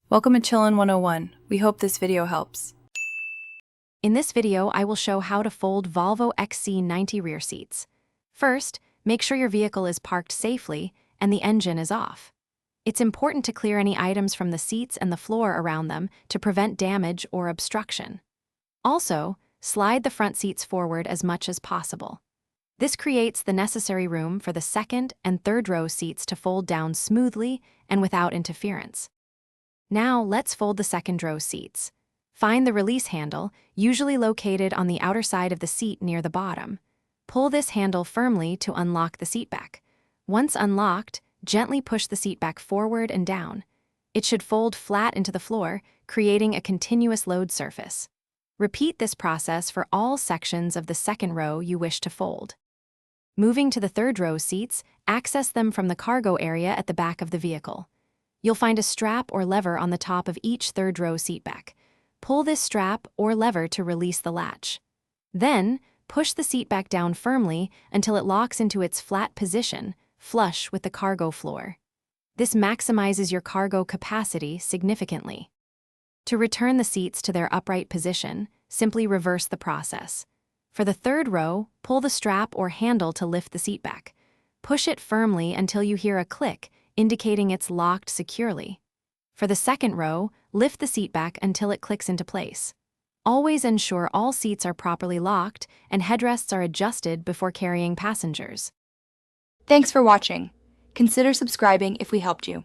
Welcome to Chillin' 101. We hope this video helps. In this video, I will show how to fold Volvo XC90 rear seats. First, make sure your vehicle is parked safely and the engine is off. It's important to clear any items from the seats and the floor around them to prevent damage or obstruction. Also, slide the front seats forward as much as possible. This creates the necessary room for the second and third row seats to fold down smoothly and without interference. Now, let's fold the second row seats. Find the release handle, usually located on the outer side of the seat near the bottom. Pull this handle firmly to unlock the seat back. Once unlocked, gently push the seat back forward and down. It should fold flat into the floor, creating a continuous load surface. Repeat this process for all sections of the second row you wish to fold. Moving to the third row seats, access them from the cargo area at the back of the vehicle. You'll find a strap or lever on the top of each third row seat back. Pull this strap or lever to release the latch. Then, push the seat back down firmly until it locks into its flat position, flush with the cargo floor. This maximizes your cargo capacity significantly. To return the seats to their upright position, simply reverse the process. For the third row, pull the strap or handle to lift the seat back. Push it firmly until you hear a click, indicating it's locked securely. For the second row, lift the seat back until it clicks into place. Always ensure all seats are properly locked and headrests are adjusted before carrying passengers. Thanks for watching. Consider subscribing if we helped you.